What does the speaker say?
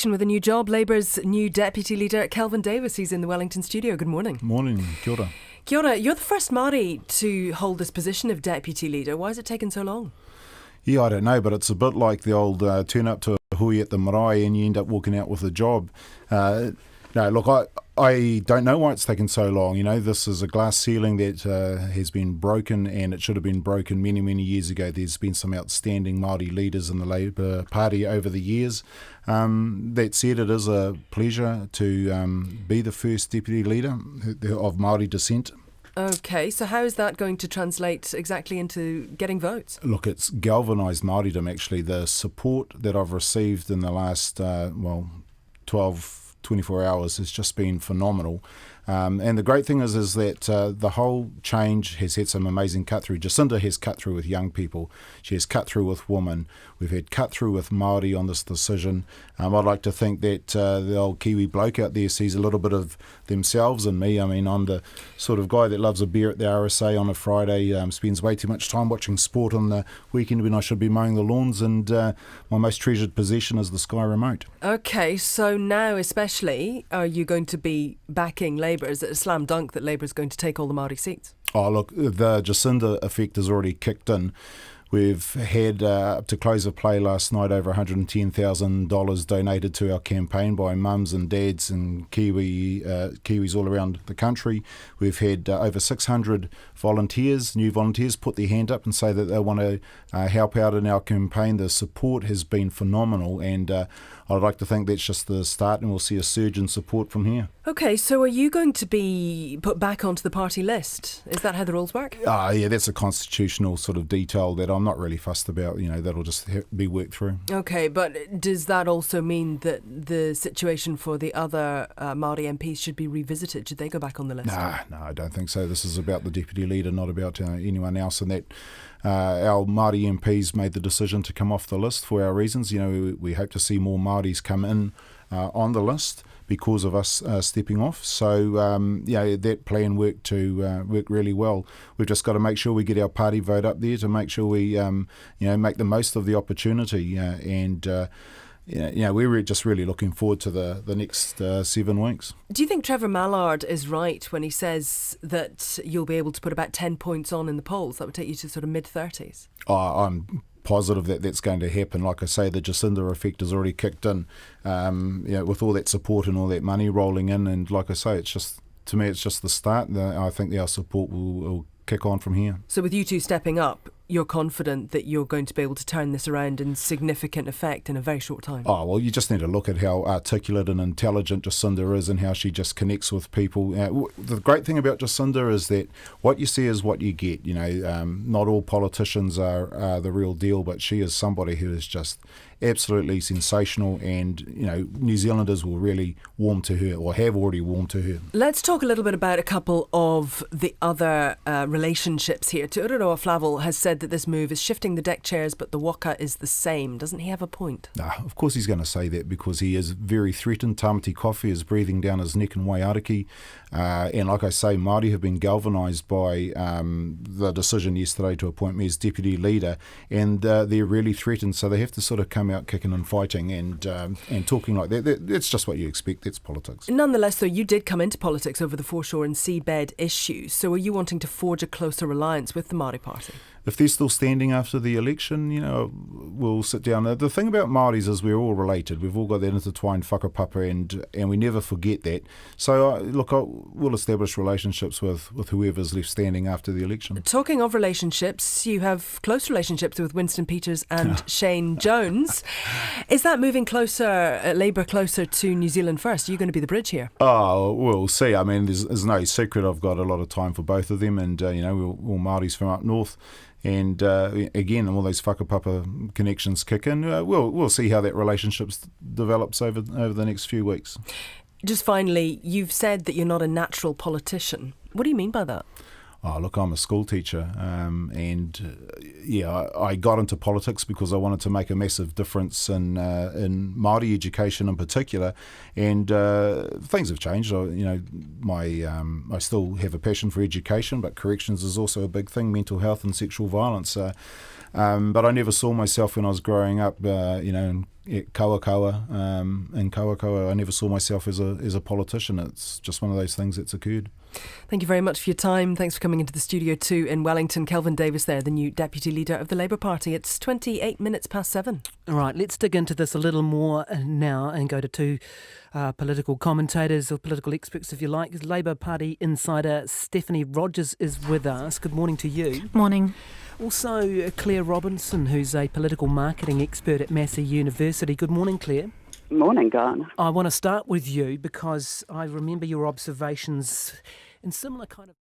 With a new job, Labour's new deputy leader, Kelvin Davis, he's in the Wellington studio. Good morning. Morning, kia ora. Kia ora. You're the first Māori to hold this position of deputy leader. Why has it taken so long? Yeah, I don't know, but it's a bit like the old turn up to a hui at the marae and you end up walking out with a job. No, look, I don't know why it's taken so long. You know, this is a glass ceiling that has been broken, and it should have been broken many, many years ago. There's been some outstanding Māori leaders in the Labour Party over the years. That said, it is a pleasure to be the first deputy leader of Māori descent. Okay, so how is that going to translate exactly into getting votes? Look, it's galvanised Māoridom, actually. The support that I've received in the last, 24 hours has just been phenomenal. And the great thing is that the whole change has had some amazing cut through. Jacinda has cut through with young people. She has cut through with women. We've had cut through with Māori on this decision. I'd like to think that the old Kiwi bloke out there sees a little bit of themselves in me. I mean, I'm the sort of guy that loves a beer at the RSA on a Friday, spends way too much time watching sport on the weekend when I should be mowing the lawns, and my most treasured possession is the Sky Remote. Okay, so now especially, are you going to be backing Labour? Is it a slam dunk that Labour is going to take all the Māori seats? Oh, look, the Jacinda effect has already kicked in. We've had, up to close of play last night, over $110,000 donated to our campaign by mums and dads and Kiwis all around the country. We've had over 600 volunteers, new volunteers, put their hand up and say that they want to help out in our campaign. The support has been phenomenal, and I'd like to think that's just the start, and we'll see a surge in support from here. Okay, so are you going to be put back onto the party list? Is that how the rules work? Yeah, that's a constitutional sort of detail that I'm not really fussed about. You know, that'll just be worked through. Okay, but does that also mean that the situation for the other Māori MPs should be revisited? Should they go back on the list? No, I don't think so. This is about the deputy leader, not about anyone else, and that our Māori MPs made the decision to come off the list for our reasons. You know, we hope to see more Māoris come in on the list because of us stepping off. So, that plan worked really well. We've just got to make sure we get our party vote up there to make sure we, make the most of the opportunity. We're just really looking forward to the next 7 weeks. Do you think Trevor Mallard is right when he says that you'll be able to put about 10 points on in the polls? That would take you to sort of mid-30s. I'm positive that that's going to happen. Like I say, the Jacinda effect has already kicked in, with all that support and all that money rolling in. And like I say, to me, it's just the start. I think our support will kick on from here. So with you two stepping up, you're confident that you're going to be able to turn this around in significant effect in a very short time? Oh, well, you just need to look at how articulate and intelligent Jacinda is and how she just connects with people. The great thing about Jacinda is that what you see is what you get. You know, not all politicians are the real deal, but she is somebody who is just absolutely sensational, and New Zealanders will really warm to her, or have already warmed to her. Let's talk a little bit about a couple of the other relationships here. Te Ururoa Flavel has said that this move is shifting the deck chairs, but the waka is the same. Doesn't he have a point? Of course he's going to say that, because he is very threatened. Tamati Coffee is breathing down his neck in Waiariki. And like I say, Māori have been galvanised by the decision yesterday to appoint me as deputy leader, and they're really threatened, so they have to sort of come out kicking and fighting and talking like that. That's just what you expect. That's politics. Nonetheless, though, you did come into politics over the foreshore and seabed issues. So are you wanting to forge a closer alliance with the Māori Party? If they're still standing after the election, we'll sit down. The thing about Māoris is we're all related. We've all got that intertwined whakapapa, and we never forget that. So, we'll establish relationships with whoever's left standing after the election. Talking of relationships, you have close relationships with Winston Peters and Shane Jones. Is that moving Labour closer to New Zealand first? Are you going to be the bridge here? Oh, we'll see. I mean, there's no secret. I've got a lot of time for both of them, and we're all Māoris from up north. And again, all those whakapapa connections kick in. We'll see how that relationship develops over the next few weeks. Just finally, you've said that you're not a natural politician. What do you mean by that? Oh, look, I'm a school teacher, I got into politics because I wanted to make a massive difference in Māori education in particular, and things have changed. I still have a passion for education, but corrections is also a big thing, mental health and sexual violence. But I never saw myself when I was growing up, Kawakawa. In Kawakawa, I never saw myself as a politician. It's just one of those things that's occurred. Thank you very much for your time. Thanks for coming into the studio too in Wellington. Kelvin Davis there, the new Deputy Leader of the Labour Party. It's 28 minutes past 7. All right, let's dig into this a little more now and go to two political commentators or political experts, if you like. Labour Party insider Stephanie Rogers is with us. Good morning to you. Morning. Also, Claire Robinson, who's a political marketing expert at Massey University. Good morning, Claire. Morning, Garner. I want to start with you because I remember your observations in similar kind of...